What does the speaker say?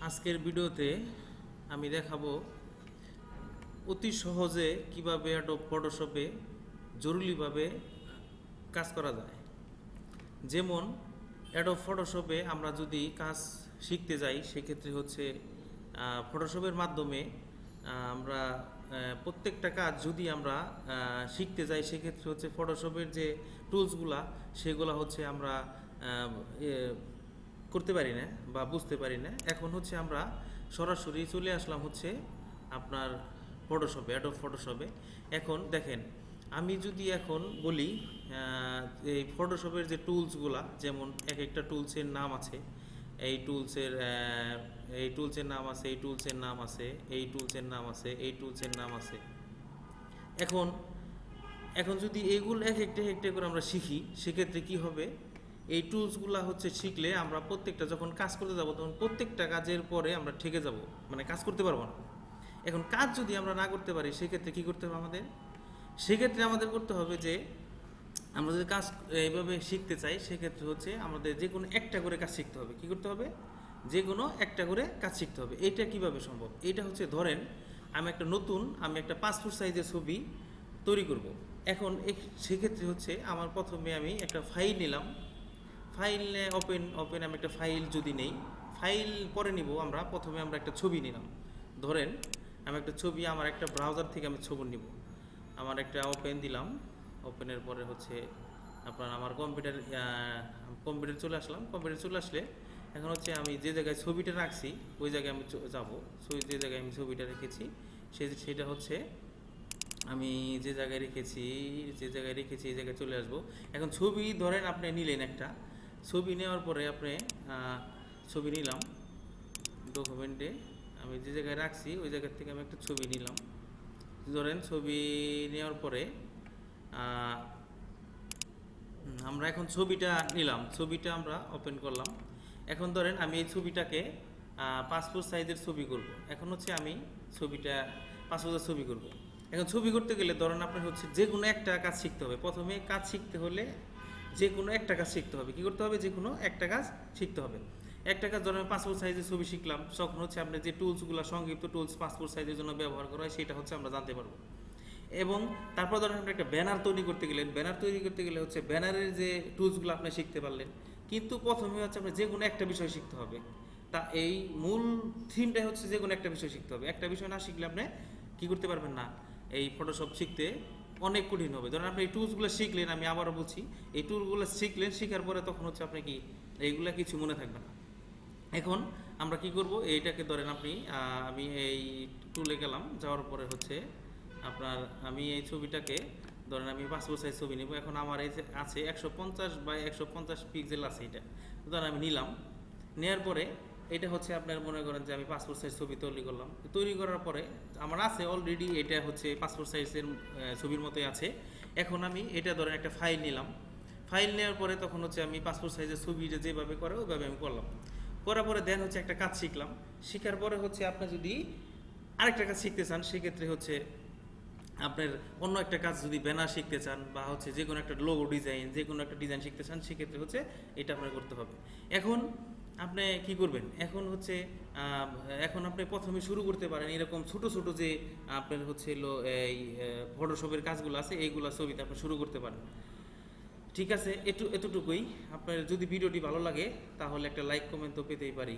আজকের ভিডিওতে আমি দেখাবো অতি সহজে কিভাবে অ্যাডোব ফটোশপে জরুরিভাবে কাজ করা যায়। যেমন অ্যাডোব ফটোশপে আমরা যদি কাজ শিখতে যাই সেক্ষেত্রে হচ্ছে ফটোশপের মাধ্যমে আমরা প্রত্যেকটা কাজ যদি আমরা শিখতে যাই সেক্ষেত্রে হচ্ছে ফটোশপের যে টুলসগুলা সেগুলো হচ্ছে আমরা করতে পারি না বা বুঝতে পারি না। এখন হচ্ছে আমরা সরাসরি চলে আসলাম হচ্ছে আপনার ফটোশপে, অ্যাডোব ফটোশপে। এখন দেখেন, আমি যদি এখন বলি এই ফটোশপের যে টুলসগুলা, যেমন এক একটা টুলসের নাম আছে, এই টুলসের নাম আছে, এই টুলসের নাম আছে, এই টুলসের নাম আছে, এই টুলসের নাম আছে। এখন এখন যদি এইগুলো এক একটা করে আমরা শিখি সেক্ষেত্রে কি হবে, এই টুলসগুলো হচ্ছে শিখলে আমরা প্রত্যেকটা যখন কাজ করতে যাব তখন প্রত্যেকটা কাজের পরে আমরা ঠেকে যাব, মানে কাজ করতে পারবো না। এখন কাজ যদি আমরা না করতে পারি সেক্ষেত্রে কি করতে হবে আমাদের? সেক্ষেত্রে আমাদের করতে হবে যে আমরা যদি কাজ এইভাবে শিখতে চাই সেক্ষেত্রে হচ্ছে আমাদের যে কোনো একটা করে কাজ শিখতে হবে। কি করতে হবে? যে কোনো একটা করে কাজ শিখতে হবে। এইটা কিভাবে সম্ভব? এইটা হচ্ছে ধরেন আমি একটা পাসপোর্ট সাইজের ছবি তৈরি করব। এখন সেক্ষেত্রে হচ্ছে আমার প্রথমে আমি একটা ফাইল নিলাম। ফাইলে ওপেন আমি একটা ফাইল যদি নেই, ফাইল পরে নিব। প্রথমে আমরা একটা ছবি নিলাম। ধরেন আমি একটা ছবি আমার একটা ব্রাউজার থেকে আমি ছবি নিব। আমার একটা ওপেন দিলাম। ওপেনের পরে হচ্ছে আমার কম্পিউটার চলে আসলাম। কম্পিউটার চলে আসলে এখন হচ্ছে আমি যে জায়গায় ছবিটা রাখছি ওই জায়গায় আমি যাব। যে জায়গায় আমি ছবিটা রেখেছি সেটা হচ্ছে আমি যে জায়গায় রেখেছি এই জায়গায় চলে আসব। এখন ছবি ধরেন আপনি নিলেন একটা ছবি, নেওয়ার পরে আপনি ছবি নিলাম ডকুমেন্টে, আমি যে জায়গায় রাখছি ওই জায়গা থেকে আমি একটা ছবি নিলাম। ধরেন ছবি নেওয়ার পরে আমরা এখন ছবিটা নিলাম, ছবিটা আমরা ওপেন করলাম। এখন ধরেন আমি এই ছবিটাকে পাসপোর্ট সাইজের ছবি করব। এখন হচ্ছে আমি ছবিটা পাসপোর্টের ছবি করব। এখন ছবি করতে গেলে ধরেন আপনার হচ্ছে যে কোনো একটা কাজ শিখতে হবে। প্রথমে কাজ শিখতে হলে যে কোনো একটা কাজ শিখতে হবে। কী করতে হবে? যে কোনো একটা কাজ শিখতে হবে। একটা কাজ ধরেন পাসপোর্ট সাইজের ছবি শিখলাম, তখন হচ্ছে আপনার যে টুলসগুলো, সংক্ষিপ্ত টুলস পাসপোর্ট সাইজের জন্য ব্যবহার করা হয় সেটা হচ্ছে আমরা জানতে পারবো। এবং তারপর ধরেন আপনি একটা ব্যানার তৈরি করতে গেলে হচ্ছে ব্যানারের যে টুলসগুলো আপনি শিখতে পারলেন। কিন্তু প্রথমে হচ্ছে আপনার যে কোনো একটা বিষয় শিখতে হবে। তা এই মূল থিমটাই হচ্ছে যে কোনো একটা বিষয় শিখতে হবে। একটা বিষয় না শিখলে আপনি কী করতে পারবেন না, এই ফটোশপ শিখতে অনেক কঠিন হবে। ধরেন আপনি এই টুলসগুলো শিখলেন, আমি আবারও বলছি, এই টুলগুলো শিখার পরে তখন হচ্ছে আপনি কি এইগুলা কিছু মনে থাকবে না। এখন আমরা কি করব, এইটাকে ধরেন আমি এই টুলে গেলাম, যাওয়ার পরে হচ্ছে আমি এই ছবিটাকে ধরেন আমি পাসপোর্ট সাইজ ছবি নেব। এখন আমার এই আছে 150 x 150 পিক্সেল আছে, এটা ধরেন আমি নিলাম। নেওয়ার পরে এটা হচ্ছে আপনার মনে করেন যে আমি পাসপোর্ট সাইজ ছবি তৈরি করলাম। তৈরি করার পরে আমার আছে অলরেডি, এটা হচ্ছে পাসপোর্ট সাইজের ছবির মতোই আছে। এখন আমি এটা ধরেন একটা ফাইল নিলাম। ফাইল নেওয়ার পরে তখন হচ্ছে আমি পাসপোর্ট সাইজের ছবিটা যেভাবে করে ওইভাবে আমি করলাম। করার পরে দেন হচ্ছে একটা কাজ শিখলাম। শেখার পরে হচ্ছে আপনি যদি আরেকটা কাজ শিখতে চান সেক্ষেত্রে হচ্ছে আপনার অন্য একটা কাজ, যদি ব্যানার শিখতে চান বা হচ্ছে যে কোনো একটা লোগো ডিজাইন, যে কোনো একটা ডিজাইন শিখতে চান সেক্ষেত্রে হচ্ছে এটা আপনার করতে হবে। এখন আপনি কি করবেন? এখন আপনি প্রথমে শুরু করতে পারেন এরকম ছোট ছোট যে আপনার হচ্ছে এই ফটোশপের কাজগুলো আছে এইগুলো ছবিতে আপনি শুরু করতে পারেন। ঠিক আছে, এতটুকুই। আপনার যদি ভিডিওটি ভালো লাগে তাহলে একটা লাইক কমেন্ট তো পেতেই পারি।